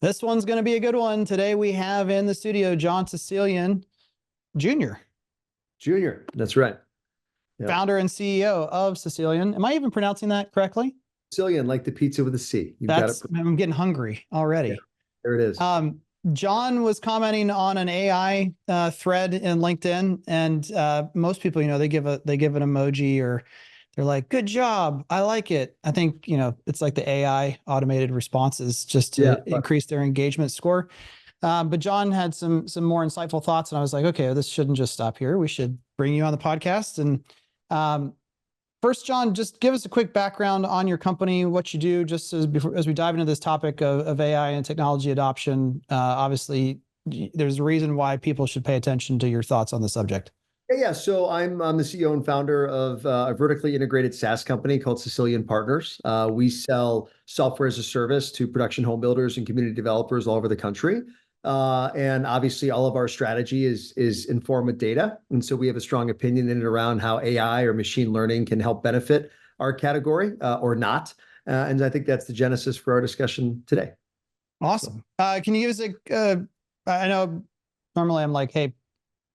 This one's going to be a good one. Today we have in the studio John Cecillian Jr., Junior. That's right. Yep. founder and CEO of Cecilian. Am I even pronouncing that correctly? Cecilian, like the pizza with a C. You've got it. I'm getting hungry already. Yeah, there it is. John was commenting on an AI thread in LinkedIn, and most people, they give an emoji, or they're like, "Good job, I like it." I think it's like the AI automated responses just to increase their engagement score. But John had some more insightful thoughts, and I was like, okay, this shouldn't just stop here. We should bring you on the podcast. And first, John, just give us a quick background on your company, what you do, just as we dive into this topic of AI and technology adoption. Obviously, there's a reason why people should pay attention to your thoughts on the subject. Yeah. So I'm the CEO and founder of a vertically integrated SaaS company called Cecilian Partners. We sell software as a service to production home builders and community developers all over the country. And obviously all of our strategy is informed with data. And so we have a strong opinion in and around how AI or machine learning can help benefit our category or not. And I think that's the genesis for our discussion today. Awesome. Can you give us I know normally I'm like, hey,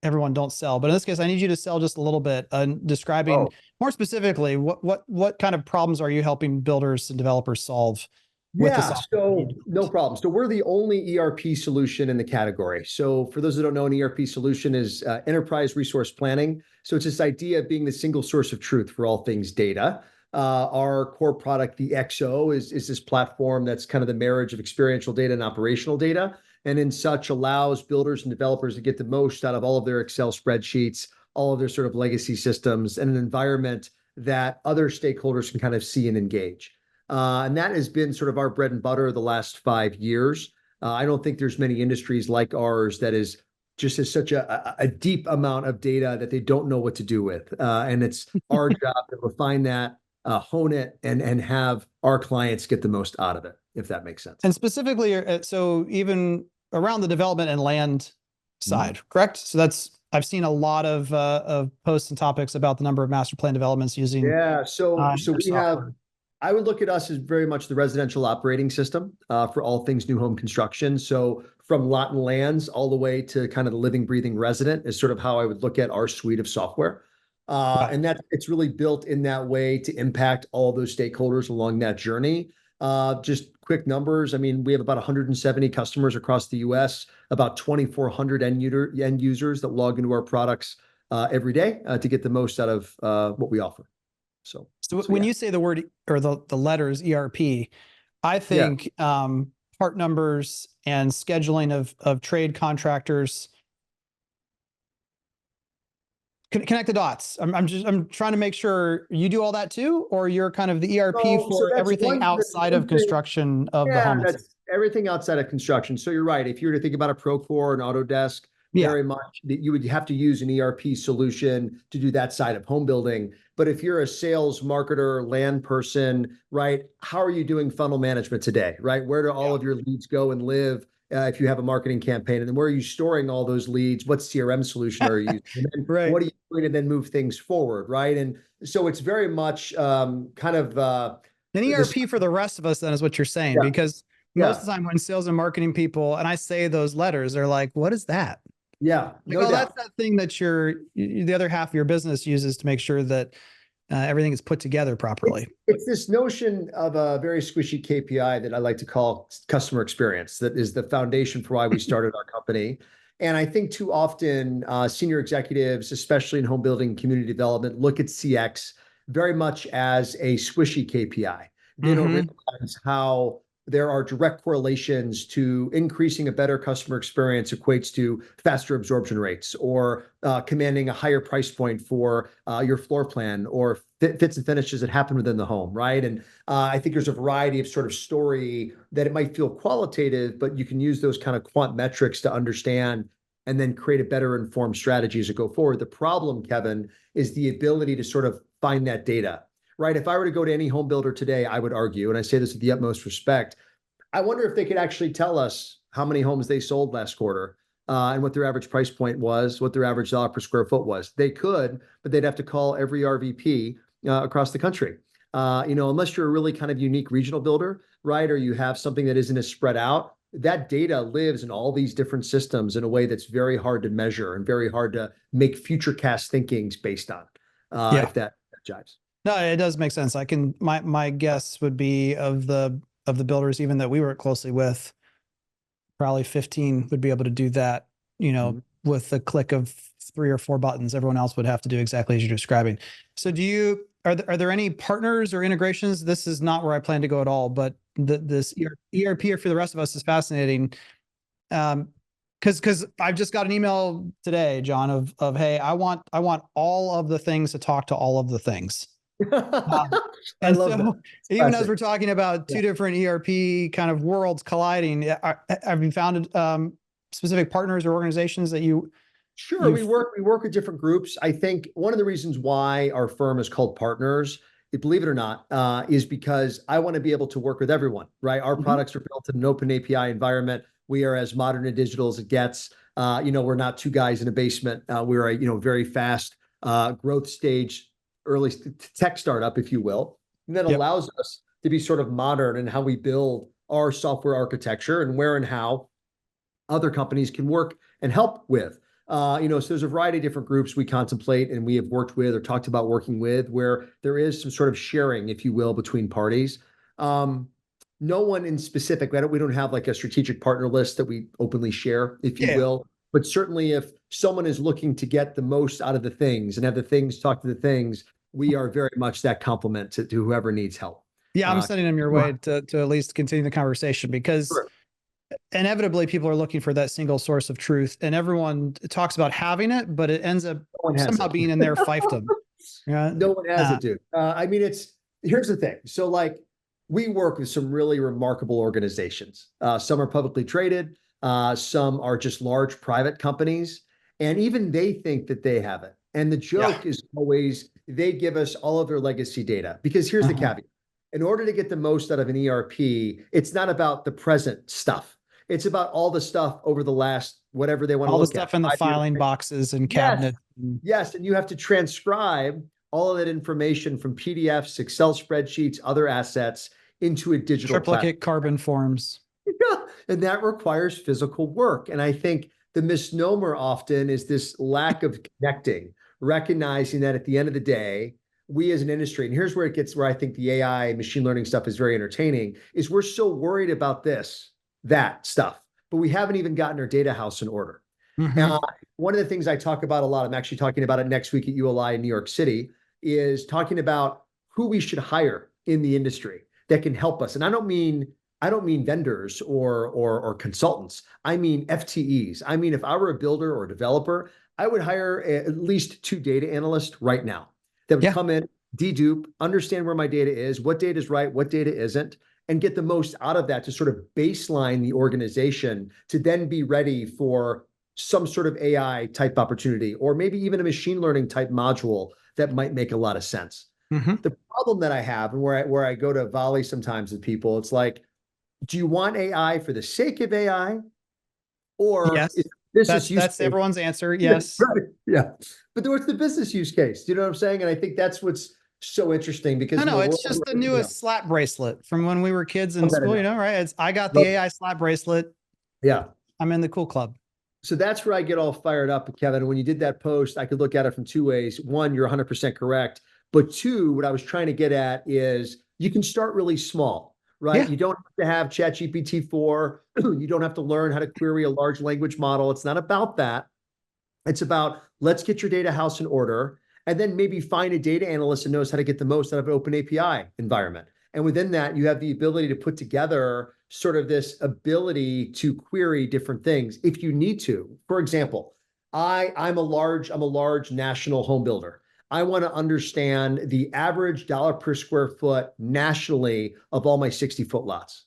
everyone don't sell, but in this case, I need you to sell just a little bit, describing more specifically, what kind of problems are you helping builders and developers solve? So no problem. So we're the only ERP solution in the category. So for those that don't know, an ERP solution is enterprise resource planning. So it's this idea of being the single source of truth for all things data. Our core product, the XO, is this platform that's kind of the marriage of experiential data and operational data, and in such allows builders and developers to get the most out of all of their Excel spreadsheets, all of their sort of legacy systems, and an environment that other stakeholders can kind of see and engage. And that has been sort of our bread and butter the last 5 years. I don't think there's many industries like ours that is just as such a deep amount of data that they don't know what to do with. And it's our job to refine that, hone it, and have our clients get the most out of it, if that makes sense. And specifically, so even around the development and land side, correct? So I've seen a lot of posts and topics about the number of master plan developments using. So we have. I would look at us as very much the residential operating system for all things new home construction. So from lot and lands all the way to kind of the living, breathing resident is sort of how I would look at our suite of software. And it's really built in that way to impact all those stakeholders along that journey. Just quick numbers. I mean, we have about 170 customers across the US, about 2,400 end users that log into our products every day to get the most out of what we offer. So when you say the word or the letters ERP, I think part numbers and scheduling of trade contractors. Connect the dots. I'm trying to make sure you do all that too, or you're kind of the ERP for everything outside of construction of the home. That's everything outside of construction. So you're right. If you were to think about a Procore, an Autodesk, very much you would have to use an ERP solution to do that side of home building. But if you're a sales marketer, land person, right, how are you doing funnel management today, right? Where do all of your leads go and live if you have a marketing campaign? And then where are you storing all those leads? What CRM solution are you using? And then what are you doing to then move things forward, right? And so it's very much kind of an ERP for the rest of us, then, is what you're saying, because most of the time when sales and marketing people, and I say those letters, they're like, what is that? Yeah. That's that thing that the other half of your business uses to make sure that everything is put together properly. It's this notion of a very squishy KPI that I like to call customer experience. That is the foundation for why we started our company. And I think too often senior executives, especially in home building community development, look at CX very much as a squishy KPI. They don't realize how there are direct correlations to increasing a better customer experience equates to faster absorption rates, or commanding a higher price point for your floor plan, or fits and finishes that happen within the home, right? And I think there's a variety of sort of story that it might feel qualitative, but you can use those kind of quant metrics to understand and then create a better informed strategy as you go forward. The problem, Kevin, is the ability to sort of find that data. Right? If I were to go to any home builder today, I would argue, and I say this with the utmost respect, I wonder if they could actually tell us how many homes they sold last quarter and what their average price point was, what their average dollar per square foot was. They could, but they'd have to call every RVP across the country. Unless you're a really kind of unique regional builder, right? Or you have something that isn't as spread out, that data lives in all these different systems in a way that's very hard to measure and very hard to make future cast thinkings based on, Yeah. if that jives. No, it does make sense. I can my guess would be of the builders even that we work closely with, probably 15 would be able to do that, Mhm. with the click of 3 or 4 buttons. Everyone else would have to do exactly as you're describing. So are there any partners or integrations? This is not where I plan to go at all, but this ERP for the rest of us is fascinating. Because I've just got an email today, John, of hey, I want all of the things to talk to all of the things. Um, I and love that. so It's even as classic. we're talking about Yeah. two different ERP kind of worlds colliding, have you found specific partners or organizations that Sure, you've we work with different groups. I think one of the reasons why our firm is called Partners, believe it or not, is because I want to be able to work with everyone, right? Our Mhm. products are built in an open API environment. We are as modern and digital as it gets. We're not two guys in a basement. We're a very fast growth stage, early tech startup, if you will, and that Yep. allows us to be sort of modern in how we build our software architecture and where and how other companies can work and help with. So there's a variety of different groups we contemplate and we have worked with or talked about working with where there is some sort of sharing, if you will, between parties. No one in specific, we don't have like a strategic partner list that we openly share, if you Yeah. will. But certainly if someone is looking to get the most out of the things and have the things talk to the things, we are very much that complement to whoever needs help. Yeah, I'm Uh, sending them your way to at least continue the conversation because sure. inevitably people are looking for that single source of truth and everyone talks about having it, but it ends up No one has somehow it. being in their fiefdom. Yeah. No one has Uh, it, dude. Here's the thing. So, like, we work with some really remarkable organizations. Some are publicly traded, some are just large private companies, and even they think that they have it. And the yeah. joke is always they give us all of their legacy data because here's the Uh-huh. caveat. In order to get the most out of an ERP, it's not about the present stuff. It's about all the stuff over the last whatever they want to All the look at. stuff in the 5 years. filing boxes and Yes. cabinets. And Yes, and you have to transcribe all of that information from PDFs, Excel spreadsheets, other assets into a digital platform. triplicate carbon forms. Yeah, and that requires physical work. And I think the misnomer often is this lack of connecting, recognizing that at the end of the day, we as an industry, and here's where I think the AI machine learning stuff is very entertaining, is we're so worried about that stuff, but we haven't even gotten our data house in order. Uh, Mm-hmm. One of the things I talk about a lot, I'm actually talking about it next week at ULI in New York City, is talking about who we should hire in the industry that can help us. And I don't mean vendors or consultants. I mean FTEs. I mean, if I were a builder or a developer, I would hire at least 2 data analysts right now that would Yeah. come in, dedupe, understand where my data is, what data is right, what data isn't, and get the most out of that to sort of baseline the organization to then be ready for some sort of AI type opportunity, or maybe even a machine learning type module that might make a lot of sense. Mm-hmm. The problem that I have, and where I go to volley sometimes with people, it's like, do you want AI for the sake of AI, or is Yes. business That's use that's case? everyone's answer. Yeah, Yes. right. Yeah. But what's the business use case? Do you know what I'm saying? And I think that's what's so interesting because No, in no, the world, it's just the newest slap bracelet from when we were kids in love that school, analogy. right? I got the Love AI slap bracelet. Yeah. I'm in the cool club. So that's where I get all fired up, Kevin. When you did that post, I could look at it from two ways. One, you're 100% correct. But two, what I was trying to get at is you can start really small, right? Yeah. You don't have to have ChatGPT 4. You don't have to learn how to query a large language model. It's not about that. It's about let's get your data house in order and then maybe find a data analyst that knows how to get the most out of an open API environment. And within that, you have the ability to put together sort of this ability to query different things if you need to. For example, I'm a large national home builder. I want to understand the average dollar per square foot nationally of all my 60-foot lots.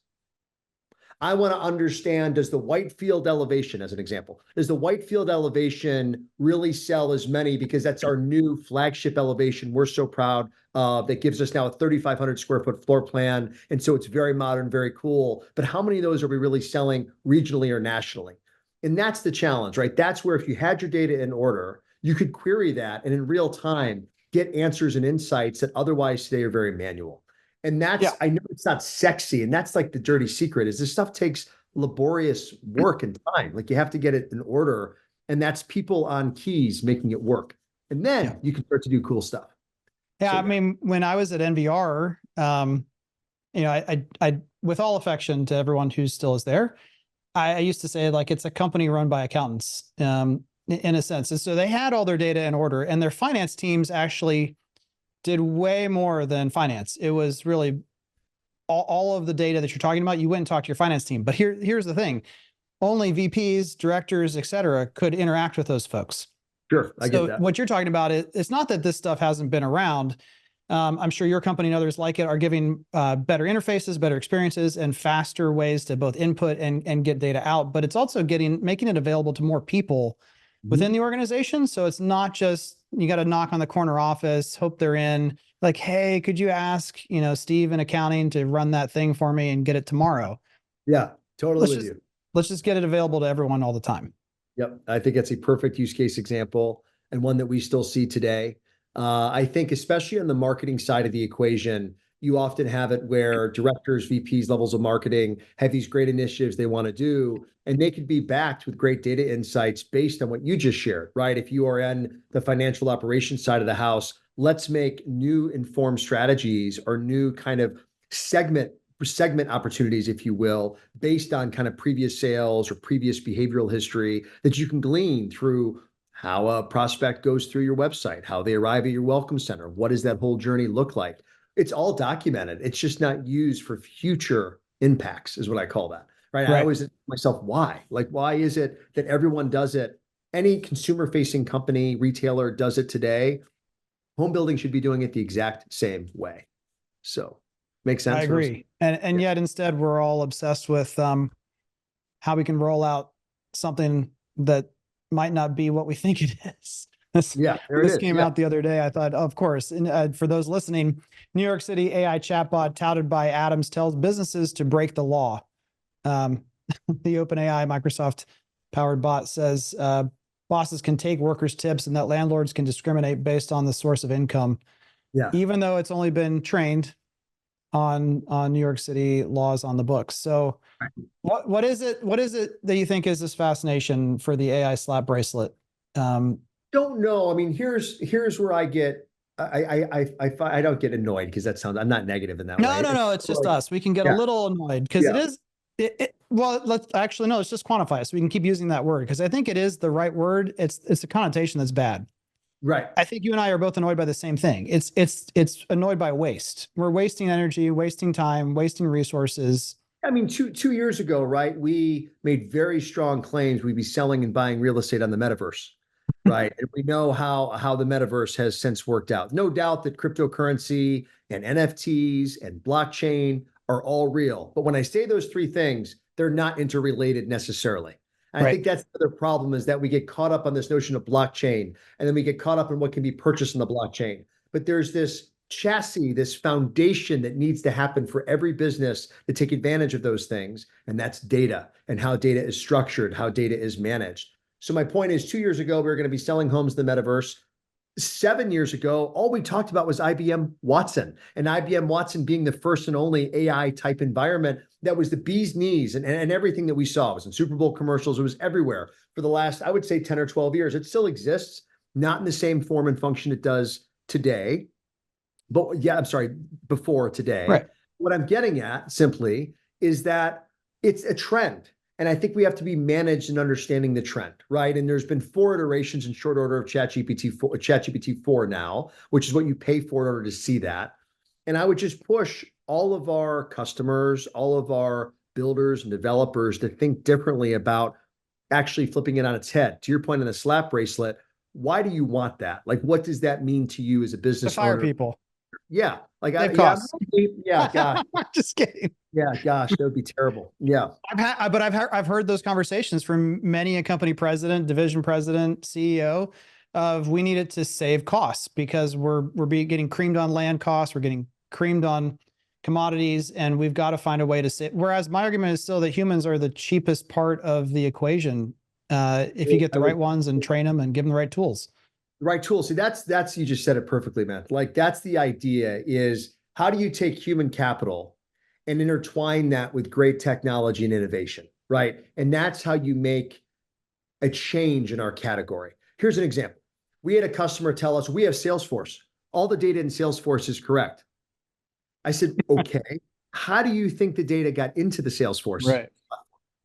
I want to understand, does the Whitefield elevation, as an example, does the Whitefield elevation really sell as many because that's our new flagship elevation we're so proud of that gives us now a 3,500 square foot floor plan. And so it's very modern, very cool. But how many of those are we really selling regionally or nationally? And that's the challenge, right? That's where if you had your data in order, you could query that and in real time get answers and insights that otherwise today are very manual. And Yeah. I know it's not sexy. And that's like the dirty secret is this stuff takes laborious work and time. Like you have to get it in order. And that's people on keys making it work. And Yeah. then you can start to do cool stuff. Yeah. So, I yeah. mean, when I was at NVR, with all affection to everyone who still is there, I used to say like it's a company run by accountants, in a sense. And so they had all their data in order, and their finance teams actually did way more than finance. It was really all of the data that you're talking about. You went and talked to your finance team. But here's the thing: only VPs, directors, et cetera, could interact with those folks. Sure, I get So that. what you're talking about is it's not that this stuff hasn't been around. I'm sure your company and others like it are giving better interfaces, better experiences, and faster ways to both input and get data out. But it's also making it available to more people within the organization. So it's not just you got to knock on the corner office, hope they're in. Like, hey, could you ask Steve in accounting to run that thing for me and get it tomorrow? Yeah, totally Let's with just you. let's just get it available to everyone all the time. Yep. I think that's a perfect use case example and one that we still see today. I think, especially on the marketing side of the equation, you often have it where directors, VPs, levels of marketing have these great initiatives they want to do, and they could be backed with great data insights based on what you just shared, right? If you are in the financial operations side of the house, let's make new informed strategies or new kind of segment opportunities, if you will, based on kind of previous sales or previous behavioral history that you can glean through how a prospect goes through your website, how they arrive at your welcome center. What does that whole journey look like? It's all documented. It's just not used for future impacts, is what I call that. Right. I Right. always ask myself, why? Like, why is it that everyone does it? Any consumer facing company, retailer does it today. Home building should be doing it the exact same way. So, makes I sense what I'm saying? agree. And Yeah. yet instead we're all obsessed with how we can roll out something that might not be what we think it is. Yeah, there it This is. came Yeah. out the other day. I thought, of course, and for those listening, New York City AI chatbot touted by Adams tells businesses to break the law. Um, the OpenAI Microsoft powered bot says bosses can take workers' tips and that landlords can discriminate based on the source of income, Yeah. even though it's only been trained on New York City laws on the books. So what is it that you think is this fascination for the AI slap bracelet? Don't know. I mean, here's where I get I don't get annoyed because that sounds I'm not negative in that No, way. no, It's no. It's just like, us. We can get a yeah, little annoyed because yeah, well, let's actually, no, let's just quantify it so we can keep using that word because I think it is the right word. It's a connotation that's bad. right. I think you and I are both annoyed by the same thing. It's annoyed by waste. We're wasting energy, wasting time, wasting resources. I mean, two years ago, right? We made very strong claims we'd be selling and buying real estate on the metaverse, right? And we know how the metaverse has since worked out. No doubt that cryptocurrency and NFTs and blockchain are all real. But when I say those three things, they're not interrelated necessarily. And I Right. think that's the other problem is that we get caught up on this notion of blockchain, and then we get caught up in what can be purchased in the blockchain. But there's this chassis, this foundation that needs to happen for every business to take advantage of those things. And that's data and how data is structured, how data is managed. So my point is 2 years ago, we were going to be selling homes in the metaverse. 7 years ago, all we talked about was IBM Watson and IBM Watson being the first and only AI type environment that was the bee's knees and everything that we saw. It was in Super Bowl commercials. It was everywhere for the last, I would say 10 or 12 years. It still exists, not in the same form and function it does today. But yeah, I'm sorry, before today. Right. What I'm getting at simply is that it's a trend. And I think we have to be managed in understanding the trend, right? And there's been 4 iterations in short order of ChatGPT 4 now, which is what you pay for in order to see that. And I would just push all of our customers, all of our builders and developers to think differently about actually flipping it on its head. To your point on the slap bracelet, why do you want that? Like, what does that mean to you as a To business fire owner? people. Yeah. Like, Save yeah, costs. yeah, gosh, Just kidding. yeah, gosh, that would be terrible. Yeah. I've heard those conversations from many a company president, division president, CEO of we needed to save costs because we're getting creamed on land costs, we're getting creamed on commodities, and we've got to find a way to save. Whereas my argument is still that humans are the cheapest part of the equation if you get I the right would ones and train them and give them the right tools. right tool. See, that's you just said it perfectly, man. Like that's the idea is how do you take human capital and intertwine that with great technology and innovation, right? And that's how you make a change in our category. Here's an example. We had a customer tell us, we have Salesforce. All the data in Salesforce is correct. I said, okay, how do you think the data got into the Salesforce? Right.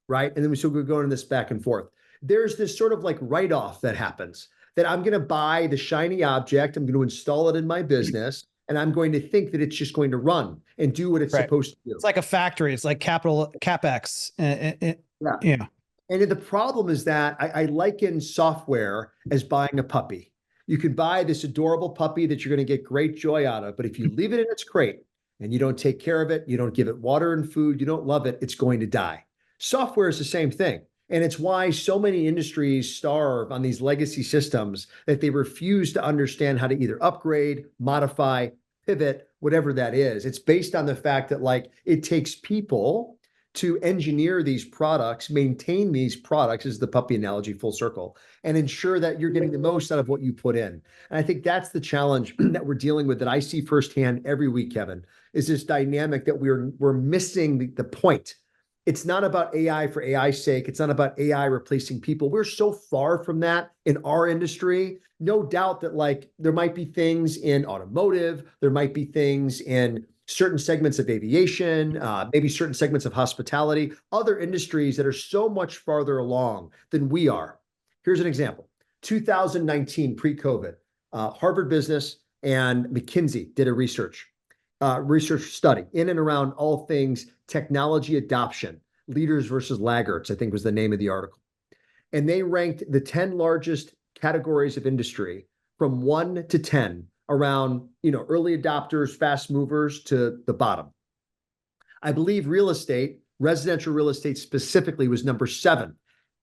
Right. And then we're going this back and forth. There's this sort of like write-off that happens that I'm going to buy the shiny object, I'm going to install it in my business, and I'm going to think that it's just going to run and do what it's Right. supposed to do. It's like a factory. It's like capital CapEx. Yeah. Yeah. And the problem is that I liken software as buying a puppy. You can buy this adorable puppy that you're going to get great joy out of, but if you leave it in its crate and you don't take care of it, you don't give it water and food, you don't love it, it's going to die. Software is the same thing. And it's why so many industries starve on these legacy systems that they refuse to understand how to either upgrade, modify, pivot, whatever that is. It's based on the fact that like it takes people to engineer these products, maintain these products, is the puppy analogy, full circle, and ensure that you're getting the most out of what you put in. And I think that's the challenge that we're dealing with that I see firsthand every week, Kevin, is this dynamic that we're missing the point. It's not about AI for AI's sake. It's not about AI replacing people. We're so far from that in our industry. No doubt that like there might be things in automotive, there might be things in certain segments of aviation, maybe certain segments of hospitality, other industries that are so much farther along than we are. Here's an example. 2019, pre-COVID, Harvard Business and McKinsey did a research study in and around all things technology adoption, leaders versus laggards, I think was the name of the article. And they ranked the 10 largest categories of industry from 1 to 10 around, early adopters, fast movers to the bottom. I believe real estate, residential real estate specifically, was number 7.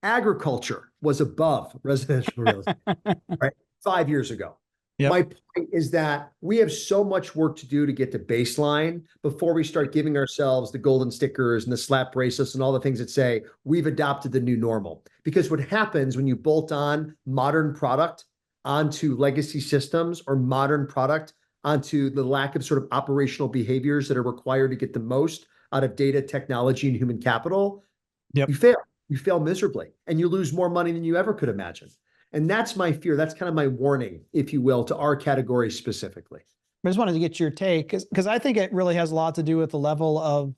Agriculture was above residential real estate, right? 5 years ago. Yep. My point is that we have so much work to do to get to baseline before we start giving ourselves the golden stickers and the slap bracelets and all the things that say we've adopted the new normal. Because what happens when you bolt on modern product onto legacy systems or modern product onto the lack of sort of operational behaviors that are required to get the most out of data, technology, and human capital, yep, you fail. You fail miserably and you lose more money than you ever could imagine. And that's my fear. That's kind of my warning, if you will, to our category specifically. I just wanted to get your take because I think it really has a lot to do with the level of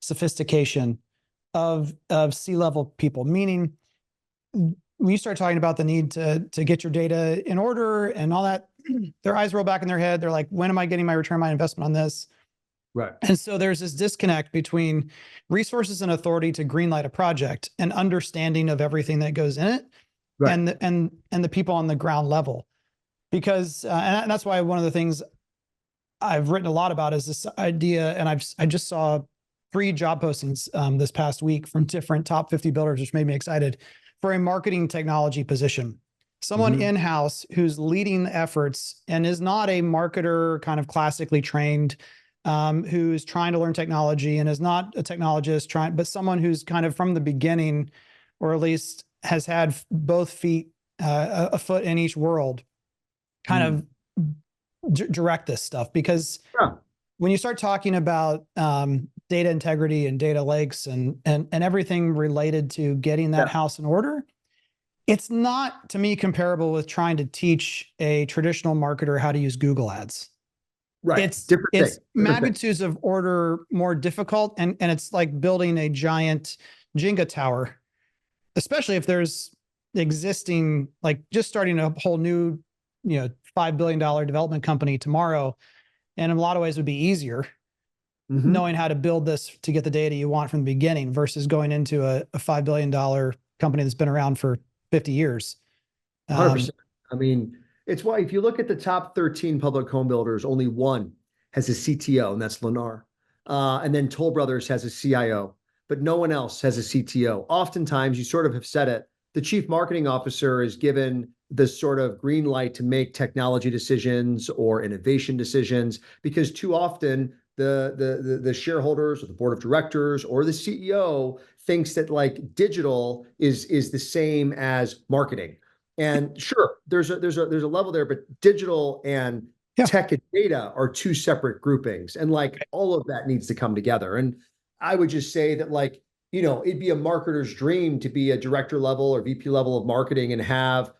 sophistication of C-level people, meaning when you start talking about the need to get your data in order and all that, their eyes roll back in their head. They're like, when am I getting my return on my investment on this? Right. And so there's this disconnect between resources and authority to greenlight a project and understanding of everything that goes in it. Right. And the people on the ground level, because and that's why one of the things I've written a lot about is this idea, and I just saw 3 job postings this past week from different top 50 builders, which made me excited, for a marketing technology position. Someone in-house who's leading efforts and is not a marketer, kind of classically trained, who's trying to learn technology and is not a technologist but someone who's kind of from the beginning, or at least has had both feet, a foot in each world, kind of direct this stuff. Because when you start talking about data integrity and data lakes and everything related to getting that house in order, it's not, to me, comparable with trying to teach a traditional marketer how to use Google Ads. Right. It's magnitudes of order more difficult, and it's like building a giant Jenga tower. Especially if there's existing, like just starting a whole new, $5 billion development company tomorrow. And in a lot of ways would be easier knowing how to build this to get the data you want from the beginning versus going into a $5 billion company that's been around for 50 years. 100%. I mean, it's why if you look at the top 13 public home builders, only one has a CTO, and that's Lennar. And then Toll Brothers has a CIO. But no one else has a CTO. Oftentimes, you sort of have said it, the chief marketing officer is given this sort of green light to make technology decisions or innovation decisions, because too often the shareholders or the board of directors or the CEO thinks that like digital is the same as marketing. And sure, there's a level there, but digital and tech and data are 2 separate groupings, and like all of that needs to come together. And I would just say that like it'd be a marketer's dream to be a director level or VP level of marketing and have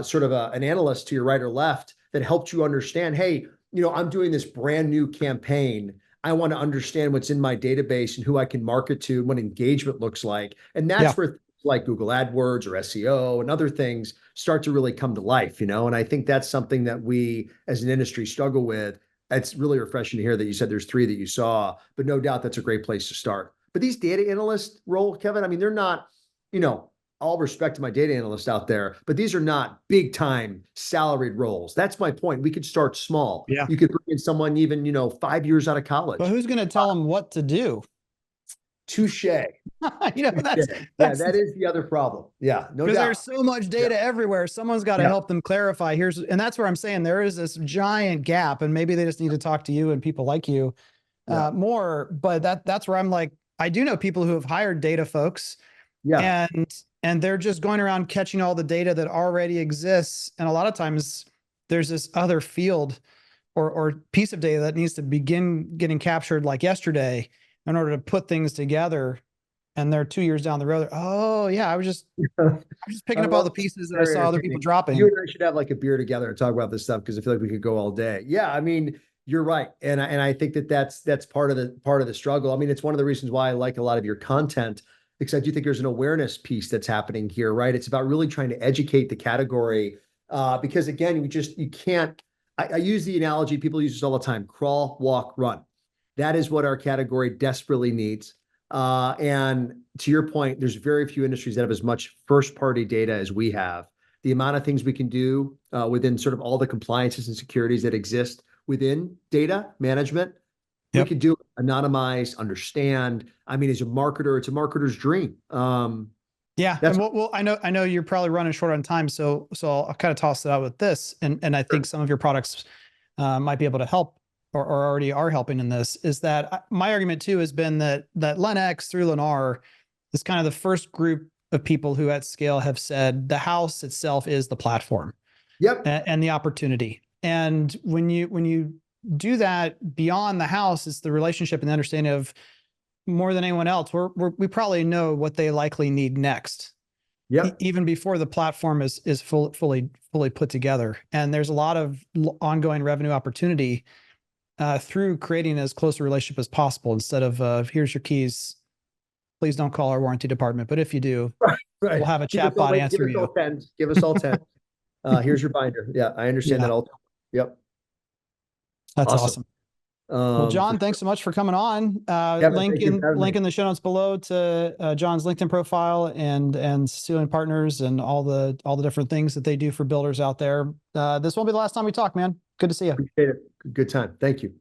sort of an analyst to your right or left that helped you understand, hey, I'm doing this brand new campaign. I want to understand what's in my database and who I can market to and what engagement looks like. And Yeah. that's where things like Google AdWords or SEO and other things start to really come to life, And I think that's something that we as an industry struggle with. It's really refreshing to hear that you said there's 3 that you saw, but no doubt that's a great place to start. But these data analyst role, Kevin, I mean, they're not, all respect to my data analysts out there, but these are not big time salaried roles. That's my point. We could start small. Yeah. You could bring in someone even, 5 years out of But college. who's going to tell them what to do? Touche. That's Yeah, that is the other problem. Yeah, no because doubt. there's so much data everywhere. Someone's got to help them clarify. And that's where I'm saying there is this giant gap, and maybe they just need to talk to you and people like you more. But that's where I'm like, I do know people who have hired data folks, and they're just going around catching all the data that already exists. And a lot of times there's this other field or piece of data that needs to begin getting captured like yesterday in order to put things together. And they're 2 years down the road. Oh yeah, I was just picking up all the pieces that I saw other people dropping. You and I should have like a beer together and talk about this stuff because I feel like we could go all day. Yeah, I mean, you're right, and I think that's part of the struggle. I mean, it's one of the reasons why I like a lot of your content because I do think there's an awareness piece that's happening here, right? It's about really trying to educate the category because again, you can't. I use the analogy people use this all the time: crawl, walk, run. That is what our category desperately needs. And to your point, there's very few industries that have as much first-party data as we have. The amount of things we can do within sort of all the compliances and securities that exist within data management, we could do it, anonymize, understand. I mean, as a marketer, it's a marketer's dream. Yeah, and well, I know you're probably running short on time, so I'll kind of toss it out with this, and I think some of your products might be able to help or already are helping in this. Is that my argument too has been that LenX through Lennar is kind of the first group of people who at scale have said the house itself is the platform, and the opportunity. And when you do that beyond the house, it's the relationship and the understanding of more than anyone else. We probably know what they likely need next. Even before the platform is fully put together. And there's a lot of ongoing revenue opportunity through creating as close a relationship as possible instead of here's your keys. Please don't call our warranty department. But if you do, we'll have a chat bot answer you. Give us all 10. Here's your binder. Yeah, I understand that all. Yep. That's awesome. Well, John, thanks so much for coming on. Link in the show notes below to John's LinkedIn profile and Cecilian Partners and all the different things that they do for builders out there. This won't be the last time we talk, man. Good to see you. Appreciate it. Good time. Thank you.